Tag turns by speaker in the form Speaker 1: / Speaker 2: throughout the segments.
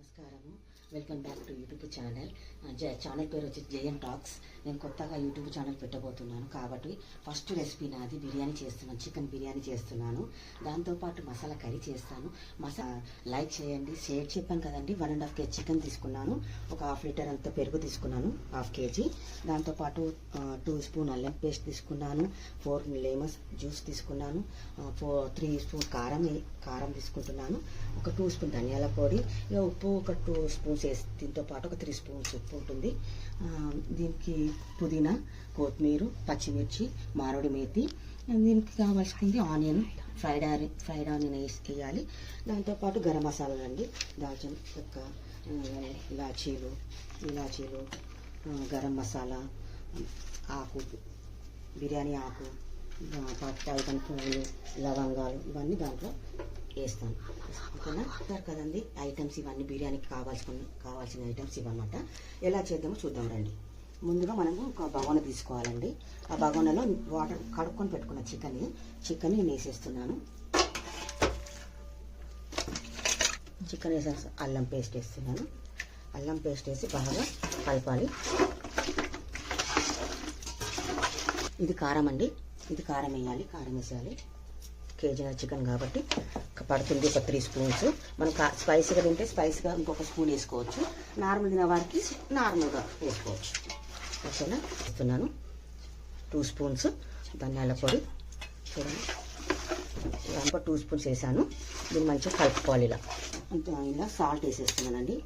Speaker 1: నమస్కారము. Welcome back to YouTube channel. Channel పేరు వచ్చి జేఎం టాక్స్. నేను కొత్తగా యూట్యూబ్ ఛానల్ పెట్టబోతున్నాను కాబట్టి ఫస్ట్ రెసిపీ నాది బిర్యానీ చేస్తున్నాను, చికెన్ బిర్యానీ చేస్తున్నాను. దాంతోపాటు మసాలా కర్రీ చేస్తాను. లైక్ చేయండి, షేర్. చెప్పాను కదండి, 1.5 kg చికెన్ తీసుకున్నాను, ఒక ½ లీటర్ అంత పెరుగు తీసుకున్నాను, ½ kg. దాంతోపాటు 2 స్పూన్ అల్లం పేస్ట్ తీసుకున్నాను, 4 లెమన్స్ జ్యూస్ తీసుకున్నాను, 3 స్పూన్ కారం తీసుకుంటున్నాను, ఒక 2 స్పూన్ ధనియాల పొడి, ఉప్పు ఒక 2 స్పూన్స్ వేసి, దీంతో పాటు ఒక 3 స్పూన్స్ ఉప్పు ఉంటుంది. దీనికి పుదీనా, కొత్తిమీర, పచ్చిమిర్చి, మామిడి మేతి, దీనికి కావాల్సింది ఆనియన్, ఫ్రైడ్ ఆనియన్ వేయాలి. దాంతోపాటు గరం మసాలాలు అండి, దాల్చిన చెక్క, ఇలాచీలు, గరం మసాలా, ఆకు, బిర్యానీ ఆకు, పట్ట, పువ్వులు, లవంగాలు, ఇవన్నీ దాంట్లో వేస్తాను. ఓకేనా? అంటారు కదండి ఐటమ్స్ ఇవన్నీ, బిర్యానీకి కావాల్సిన ఐటమ్స్ ఇవన్నమాట. ఎలా చేద్దామో చూద్దాం రండి. ముందుగా మనము ఒక బగోన తీసుకోవాలండి. ఆ బగోనలో వాటర్ కడుక్కొని పెట్టుకున్న చికెన్ నేను వేసేస్తున్నాను. చికెన్ వేసేసి అల్లం పేస్ట్ వేస్తున్నాను. అల్లం పేస్ట్ వేసి బాగా కలపాలి. ఇది కారం అండి, ఇది కారం వేయాలి. కారం వేసేయాలి. కేజీ చికెన్ కాబట్టి పడుతుంది ఒక 3 స్పూన్స్. మనం స్పైసీగా తింటే స్పైసీగా ఇంకొక స్పూన్ వేసుకోవచ్చు, నార్మల్ తినే వారికి నార్మల్గా వేసుకోవచ్చు. ఓకేనా? వేస్తున్నాను 2 స్పూన్స్ ధనియాల పొడి. చూడండి, దాంట్లో 2 స్పూన్స్ వేసాను. దీన్ని మంచిగా కలుపుకోవాలి. ఇలా సాల్ట్ వేసేస్తున్నానండి.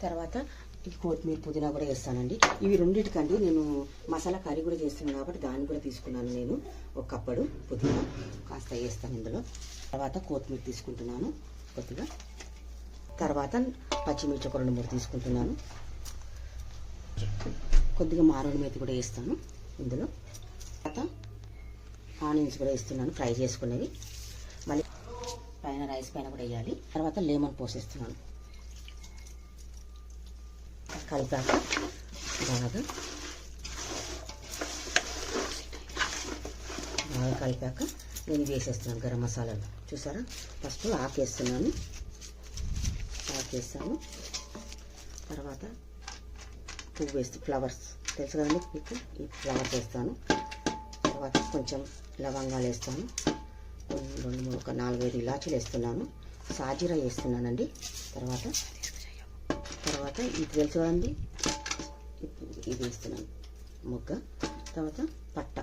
Speaker 1: తర్వాత కొత్తిమీర, పుదీనా కూడా వేస్తానండి. ఇవి రెండింటికండి నేను మసాలా కర్రీ కూడా చేస్తున్నాను కాబట్టి దాన్ని కూడా తీసుకున్నాను. నేను ఒక కప్పడు పుదీనా కాస్త వేస్తాను ఇందులో. తర్వాత కొత్తిమీర తీసుకుంటున్నాను కొద్దిగా. తర్వాత పచ్చిమిర్చి ఒక 2-3 తీసుకుంటున్నాను. కొద్దిగా మామిడి మేతి కూడా వేస్తాను ఇందులో. తర్వాత ఆనియన్స్ కూడా వేస్తున్నాను, ఫ్రై చేసుకునేవి. మళ్ళీ పైన రైస్ పైన కూడా వేయాలి. తర్వాత లెమన్ పోసేస్తున్నాను. కలిపాక బాగా కలిపాక నేను వేసేస్తున్నాను గరం మసాలాలు. చూసారా, ఫస్ట్ ఆకేస్తున్నాను. తర్వాత పువ్వు వేస్తూ, ఫ్లవర్స్ తెలుసు కదండి మీకు, ఈ ఫ్లవర్స్ వేస్తాను. తర్వాత కొంచెం లవంగాలు వేస్తాను, 2-3 ఒక 4-5 ఇలాచీలు వేస్తున్నాను, సాజీరా వేస్తున్నానండి. తర్వాత ఇది తెలుసు కదండి, ఇది వేస్తున్నాను మొగ్గ. తర్వాత పట్ట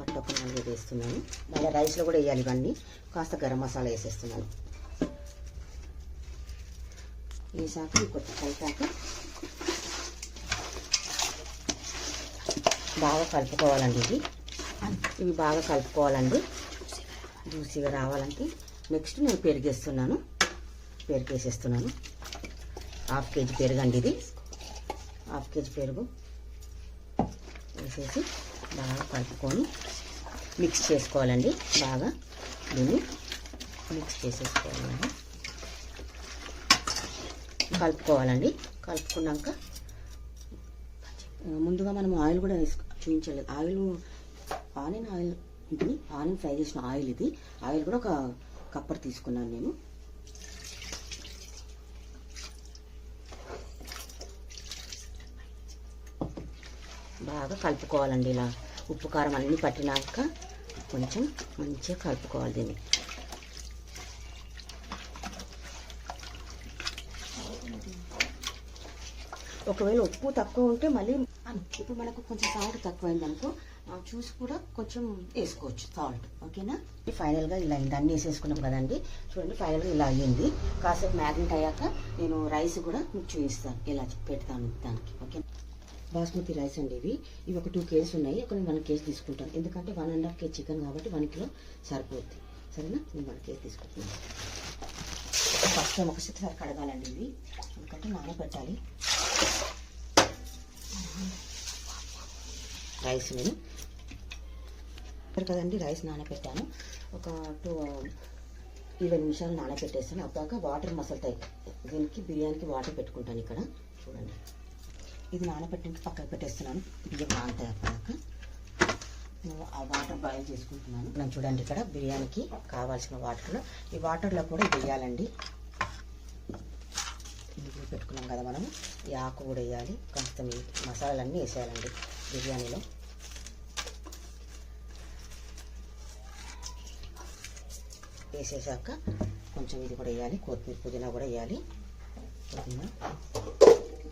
Speaker 1: ఒక 4-5 వేస్తున్నాను. మళ్ళీ రైస్లో కూడా వేయాలి ఇవన్నీ. కాస్త గరం మసాలా వేసేస్తున్నాను. వేసాక కొంచెం కలిపాక బాగా కలుపుకోవాలండి. ఇవి బాగా కలుపుకోవాలండి, జ్యూసీగా రావాలంటే. నెక్స్ట్ నేను పెరిగేస్తున్నాను. పెరిగేసేస్తున్నాను. ½ kg పెరుగు అండి ఇది. ½ kg పెరుగు వేసేసి బాగా కలుపుకొని మిక్స్ చేసుకోవాలండి. బాగా దీన్ని మిక్స్ చేసేసుకోవాలండి, కలుపుకోవాలండి. కలుపుకున్నాక ముందుగా మనం ఆయిల్ కూడా చూపించలేదు. ఆనియన్ ఇది, ఆనియన్ ఫ్రై చేసిన ఆయిల్ ఇది. ఆయిల్ కూడా ఒక కప్పర్ తీసుకున్నాను నేను. బాగా కలుపుకోవాలండి. ఇలా ఉప్పు కారం అన్నీ పట్టినాక కొంచెం మంచిగా కలుపుకోవాలి దీన్ని. ఒకవేళ ఉప్పు తక్కువ ఉంటే మళ్ళీ, ఇప్పుడు మనకు కొంచెం సాల్ట్ తక్కువైంది అనుకో, చూసి కూడా కొంచెం వేసుకోవచ్చు సాల్ట్. ఓకేనా? ఫైనల్గా ఇలా అన్నీ వేసేసుకున్నాం కదండి. చూడండి, ఫైనల్గా ఇలా అయ్యింది. కాసేపు మ్యాగ్నెట్ అయ్యాక నేను రైస్ కూడా మీకు చూపిస్తాను, ఇలా పెడతాను దానికి. ఓకే, బాస్మతి రైస్ అండి ఇవి ఒక 2 kg ఉన్నాయి. ఒక 1 kg తీసుకుంటాను, ఎందుకంటే 1.5 kg చికెన్ కాబట్టి 1 కిలో సరిపోద్ది. సరేనా? నేను 1 kg తీసుకుంటున్నాను. ఫస్ట్ టైం ఒకసారి కడగాలండి ఇవి, ఎందుకంటే నానబెట్టాలి రైస్. నేను కదండి రైస్ నానబెట్టాను, ఒక 20 నిమిషాలు నానబెట్టేస్తాను. అప్పటిదాకా వాటర్ మసలుతాయి. దీనికి బిర్యానీకి వాటర్ పెట్టుకుంటాను ఇక్కడ. చూడండి, ఇది నానబెట్టించి పక్కకు పెట్టేస్తున్నాను. బియ్యం నానతాయి అప్పటిదాకా. ఆ వాటర్ బాయిల్ చేసుకుంటున్నాను. నేను చూడండి ఇక్కడ బిర్యానీకి కావాల్సిన వాటర్లో ఈ వాటర్లో కూడా వేయాలండి. ఇందులో పెట్టుకున్నాం కదా మనము, ఈ ఆకు కూడా వేయాలి. కాస్త ఈ మసాలాలన్నీ వేసేయాలండి బిర్యానీలో. వేసేసాక కొంచెం ఇది కూడా వేయాలి, కొత్తిమీర పుదీనా కూడా వేయాలి. పుదీనా,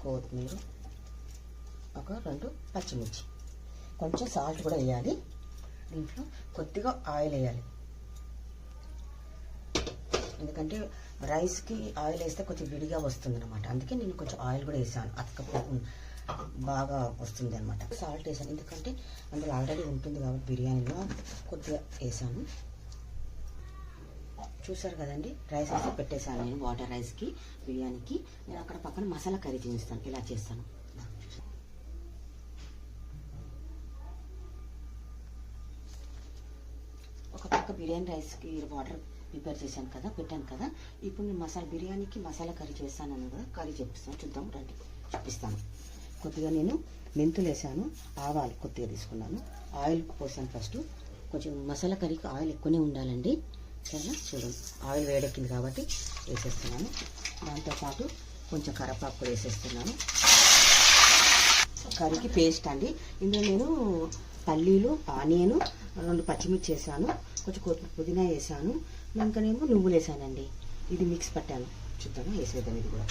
Speaker 1: కొత్తిమీర, ఒక 2 పచ్చిమిర్చి, కొంచెం సాల్ట్ కూడా వేయాలి. దీంట్లో కొద్దిగా ఆయిల్ వేయాలి, ఎందుకంటే రైస్కి ఆయిల్ వేస్తే కొంచెం విడిగా వస్తుంది అనమాట. అందుకే నేను కొంచెం ఆయిల్ కూడా వేసాను, అతకపోకుండా బాగా వస్తుంది అనమాట. సాల్ట్ వేసాను ఎందుకంటే అందులో ఆల్రెడీ ఉంటుంది కాబట్టి బిర్యానీలో కొద్దిగా వేసాను. చూసారు కదండి, రైస్ వేసి పెట్టేశాను నేను వాటర్ రైస్కి బిర్యానీకి. నేను అక్కడ పక్కన మసాలా కర్రీ చేస్తాను, ఇలా చేస్తాను. ఒక పక్క బిర్యానీ రైస్కి వాటర్ ప్రిపేర్ చేశాను కదా, పెట్టాను కదా. ఇప్పుడు నేను బిర్యానీకి మసాలా కర్రీ చేస్తాను కదా, కర్రీ చూపిస్తాను, చూద్దాం రండి, చూపిస్తాను. కొద్దిగా నేను మెంతులు వేసాను, ఆవాలు కొద్దిగా తీసుకున్నాను, ఆయిల్ పోసాను. ఫస్ట్ కొంచెం మసాలా కర్రీకి ఆయిల్ ఎక్కువనే ఉండాలండి. సరేనా, చూడండి ఆయిల్ వేడెక్కింది కాబట్టి వేసేస్తున్నాను. దాంతోపాటు కొంచెం కరివేపాకు కూడా వేసేస్తున్నాను. కర్రీకి పేస్ట్ అండి. ఇందులో నేను పల్లీలు, ఆనియన్, 2 పచ్చిమిర్చి వేసాను, కొంచెం కొత్తిమీర పుదీనా వేసాను, ఇంకానేమో నువ్వులు వేసానండి. ఇది మిక్స్ పట్టాను, చూద్దాము వేసేద్దాం. ఇది కూడా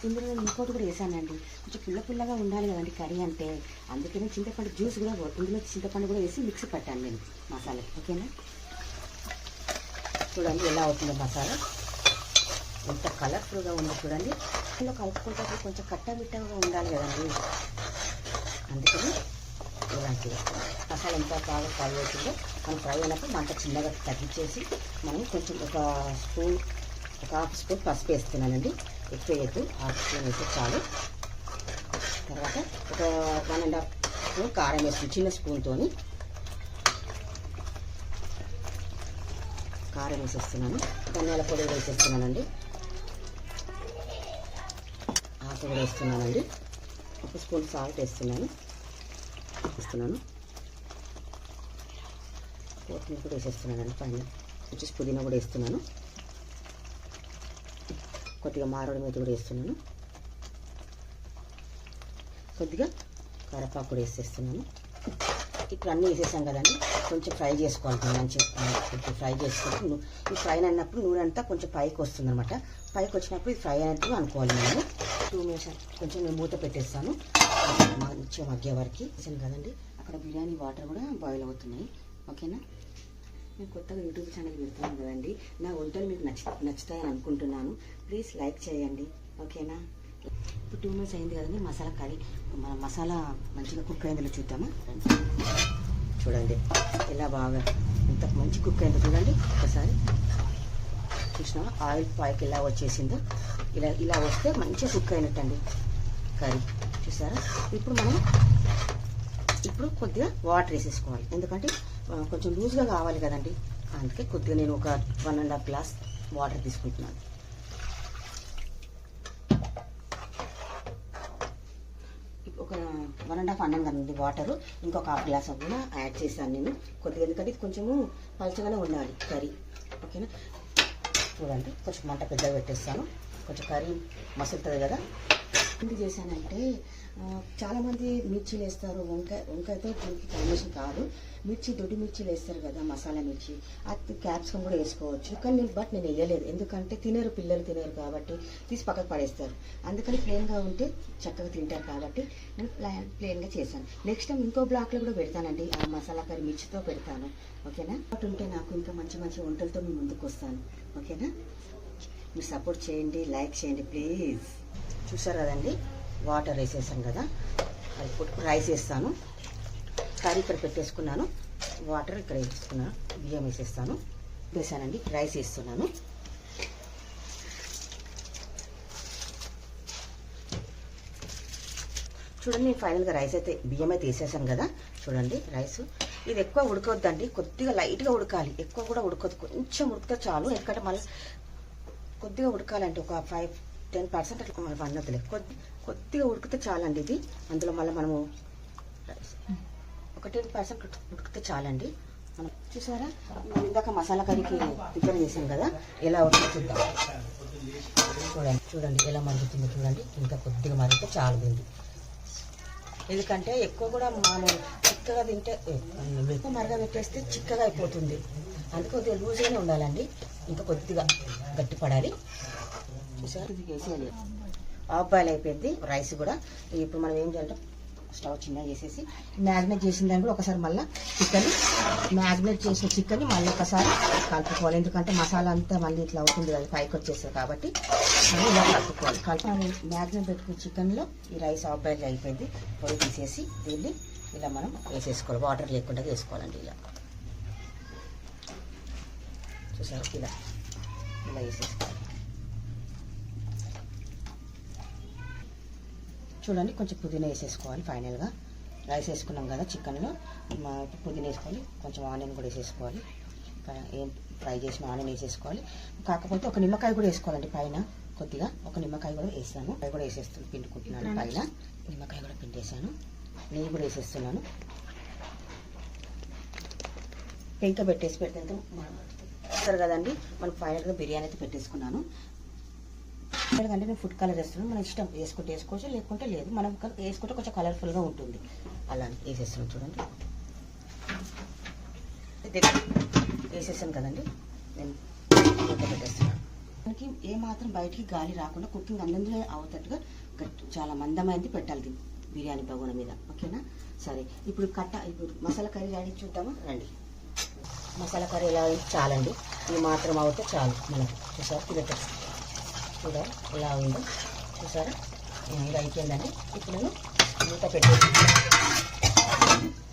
Speaker 1: ఇందులో నేను ఇంకోటి కూడా వేసానండి, కొంచెం పుల్లగా ఉండాలి కదండి కర్రీ అంటే. అందుకనే చింతపండు జ్యూస్ కూడా, ఇందులో చింతపండు కూడా వేసి మిక్స్ పట్టాను నేను మసాలా. ఓకేనా, చూడండి ఎలా అవుతుందో మసాలా, ఎంత కలర్ఫుల్గా ఉందో చూడండి. ఇందులో కలుపుకుంటే కొంచెం కట్టమిట్టగా ఉండాలి కదండి, అందుకని ఇలాంటివి మసాలా ఎంత బాగా ఫ్రై అవుతుందో మనం ఫ్రై అయినప్పుడు మంట చిన్నగా తగ్గించేసి మనం కొంచెం ఒక హాఫ్ స్పూన్ పసుపు వేస్తున్నానండి. ఎక్కువ వేయద్దు, హాఫ్ స్పూన్ వేస్తే చాలు. తర్వాత ఒక 1.5 స్పూన్ కారం వేస్తుంది, చిన్న స్పూన్తో కారం వేసేస్తున్నాను. ధనియాల పొడి వేసేస్తున్నానండి, ఆకు కూడా వేస్తున్నానండి. 1 స్పూన్ సాల్ట్ వేస్తున్నాను. కొత్తిమీర కూడా వేసేస్తున్నానండి పైన, వచ్చేసి పుదీనా కూడా వేస్తున్నాను, కొద్దిగా మామిడి మీద కూడా వేస్తున్నాను, కొద్దిగా కరివేపాకు కూడా వేసేస్తున్నాను. ఇప్పుడు అన్నీ వేసేసాం కదండి, కొంచెం ఫ్రై చేసుకోవాలి మంచిగా. కొంచెం ఫ్రై చేసుకుంటూ ఈ ఫ్రై అయినప్పుడు నూనె అంతా కొంచెం పైకి వస్తుంది అనమాట. పైకి వచ్చినప్పుడు ఇది ఫ్రై అయినట్టు అనుకోవాలి. నేను 2 మినిట్స్ కొంచెం నేను మూత పెట్టేస్తాను మంచిగా మగ్గే వరకు. వేసాను కదండి, అక్కడ బిర్యానీ వాటర్ కూడా బాయిల్ అవుతున్నాయి. ఓకేనా, నేను కొత్తగా యూట్యూబ్ ఛానల్ పెడుతున్నాను కదండి, నా వంటలు మీకు నచ్చుతాయని అనుకుంటున్నాను. ప్లీజ్ లైక్ చేయండి. ఓకేనా, ఇప్పుడు 2 మినిట్స్ అయింది కదండి, మసాలా కర్రీ మన మసాలా మంచిగా కుక్ అయిందో చూద్దామా. చూడండి ఎలా బాగా ఎంత మంచి కుక్ అయిందో చూడండి ఒకసారి. చూసినా ఆయిల్ పైకి ఎలా వచ్చేసిందో, ఇలా వస్తే మంచిగా కుక్ అయినట్టండి కర్రీ. చూసారా, ఇప్పుడు కొద్దిగా వాటర్ వేసేసుకోవాలి, ఎందుకంటే కొంచెం లూజ్గా కావాలి కదండి. అందుకే కొద్దిగా నేను ఒక 1.5 గ్లాస్ వాటర్ తీసుకుంటున్నాను. ఒక 1.5 అన్నం కదండి వాటరు, ఇంకొక 1/2 గ్లాస్ కూడా యాడ్ చేశాను నేను కొద్దిగా, ఎందుకంటే ఇది కొంచెము పలుచగానే ఉండాలి కర్రీ. ఓకేనా, చూడండి కొంచెం మంట పెద్దగా పెట్టేస్తాను, కొంచెం కర్రీ మసులుతుంది కదా. ఎందుకు చేశానంటే చాలామంది మిర్చీలు వేస్తారు, వంకాయతో దీనికి కాంబినేషన్ కాదు. దొడ్డి మిర్చీలు వేస్తారు కదా, మసాలా మిర్చి, అది క్యాప్సికమ్ కూడా వేసుకోవచ్చు. కానీ నేను వేయలేదు, ఎందుకంటే పిల్లలు తినరు కాబట్టి తీసి పక్కకు పడేస్తారు. అందుకని ప్లెయిన్గా ఉంటే చక్కగా తింటారు కాబట్టి నేను ప్లెయిన్గా చేశాను. నెక్స్ట్ టైం ఇంకో బ్లాక్లో కూడా పెడతానండి, ఆ మసాలా కర్రీ మిర్చితో పెడతాను. ఓకేనా, ఉంటే నాకు ఇంకా మంచి మంచి వంటలతో మీ ముందుకు వస్తాను. ఓకేనా, మీరు సపోర్ట్ చేయండి, లైక్ చేయండి ప్లీజ్. చూసారు కదండి, వాటర్ వేసేసాను కదా, ఇప్పుడు రైస్ వేస్తాను. కర్రీ ఇక్కడ పెట్టేసుకున్నాను, వాటర్ ఇక్కడ వేసుకున్నాను, బియ్యం వేసేస్తాను. వేసానండి, రైస్ వేస్తున్నాను. చూడండి, నేను ఫైనల్గా రైస్ అయితే బియ్యం అయితే వేసేసాను కదా. చూడండి రైస్ ఇది ఎక్కువ ఉడకొద్దండి, కొద్దిగా లైట్గా ఉడకాలి, ఎక్కువ కూడా ఉడకొద్దు, కొంచెం ఉడికితే చాలు. ఎందుకంటే మళ్ళీ కొద్దిగా ఉడకాలంటే ఒక 5-10 10% అట్లా వన్నొద్దులే, కొద్దిగా ఉడికితే చాలండి ఇది. అందులో మళ్ళీ మనము ఒక 10% ఉడికితే చాలండి. మనం చూసారా, మనం ఇందాక మసాలా కర్రీకి ప్రిపేర్ చేసాం కదా, ఎలా అవుతుందో చూద్దాం. చూడండి ఎలా మరుగుతుందో చూడండి. ఇంకా కొద్దిగా మరిగితే చాలు దీన్ని. ఎందుకంటే ఎక్కువ కూడా మనం చిక్కగా తింటే, ఎక్కువ మరగబెట్టేస్తే చిక్కగా అయిపోతుంది. అందుకే కొద్దిగా లూజ్గానే ఉండాలండి. ఇంకా కొద్దిగా గట్టి పడాలి. చూసారు, ఇది వేసేయాలి. హాఫ్ బాయిల్ అయిపోయింది రైస్ కూడా. ఇప్పుడు మనం ఏం చేయాలంటే స్టవ్ చిన్నగా చేసేసి మ్యారినేట్ చేసిన దాన్ని కూడా ఒకసారి మళ్ళీ మ్యారినేట్ చేసిన చికెన్ని మళ్ళీ ఒకసారి కలుపుకోవాలి. ఎందుకంటే మసాలా అంతా మళ్ళీ ఇట్లా అవుతుంది కదా, పైకి వచ్చేస్తుంది కాబట్టి మళ్ళీ ఇలా కలుపుకోవాలి. మ్యారినేట్ పెట్టుకున్న చికెన్లో ఈ రైస్ హాఫ్ బాయిల్ అయిపోయింది. పొడి తీసేసి దీన్ని ఇలా మనం వేసేసుకోవాలి. వాటర్ లేకుండా వేసుకోవాలండి. ఇలా చూసారు, ఇలా వేసేసుకోవాలి. చూడండి, కొంచెం పుదీనా వేసేసుకోవాలి. ఫైనల్గా రైస్ వేసుకున్నాం కదా చికెన్లో, పుదీనా వేసుకోవాలి. కొంచెం ఆనియన్ కూడా వేసేసుకోవాలి. ఏం ఫ్రై చేసిన ఆనియన్ వేసేసుకోవాలి. కాకపోతే ఒక నిమ్మకాయ కూడా వేసుకోవాలండి పైన. కొద్దిగా ఒక నిమ్మకాయ కూడా వేసాను. అవి కూడా వేసేస్తున్నాను, పిండుకుంటున్నాను. పైన నిమ్మకాయ కూడా పిండేసాను. నెయ్యి కూడా వేసేస్తున్నాను. పెంక పెట్టేసి పెడితే వస్తారు కదండి. మనకు ఫైనల్గా బిర్యానీ అయితే పెట్టేసుకున్నాను. ఎందుకంటే నేను ఫుడ్ కలర్ వేస్తున్నాను. మన ఇష్టం, వేసుకుంటే వేసుకోవచ్చు, లేకుంటే లేదు. మనం వేసుకుంటే కొంచెం కలర్ఫుల్గా ఉంటుంది. అలా వేసేస్తున్నాను. చూడండి, వేసేసాను కదండి. నేను పెట్టేస్తున్నాను. మనకి ఏమాత్రం బయటికి గాలి రాకుండా కుకింగ్ అందులో అవుతట్టుగా చాలా మందమైంది పెట్టాలి బిర్యానీ బగోన మీద. ఓకేనా? సరే, ఇప్పుడు మసాలా కర్రీ రెడీ చూద్దామా రండి. మసాలా కర్రీ ఎలా చాలండి, ఇది మాత్రం అవుతే చాలు మనకు. చూసారా, చూడాలి ఎలా ఉందో. చూసారా, ఇది అయిపోయిందండి. ఇప్పుడు నేను మూత పెట్టేసి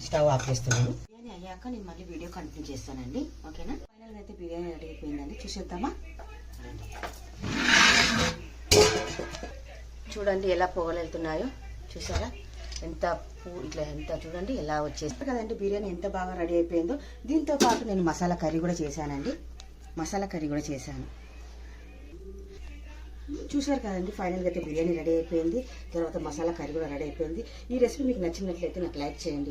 Speaker 1: స్టవ్ ఆఫ్ చేస్తున్నాను. బిర్యానీ అయ్యాక నేను మళ్ళీ వీడియో కంటిన్యూ చేస్తానండి. ఓకేనా? ఫైనల్గా అయితే బిర్యానీ రెడీ అయిపోయిందండి. చూసేద్దామా? చూడండి ఎలా పొగలు వెళ్తున్నాయో. చూసారా, ఎంత చూడండి ఎలా వచ్చేస్తుంది కదండి. బిర్యానీ ఎంత బాగా రెడీ అయిపోయిందో. దీంతో పాటు నేను మసాలా కర్రీ కూడా చేశానండి. చూసారు కదండి, ఫైనల్గా అయితే బిర్యానీ రెడీ అయిపోయింది. తర్వాత మసాలా కర్రీ కూడా రెడీ అయిపోయింది. ఈ రెసిపీ మీకు నచ్చినట్లయితే నాకు లైక్ చేయండి.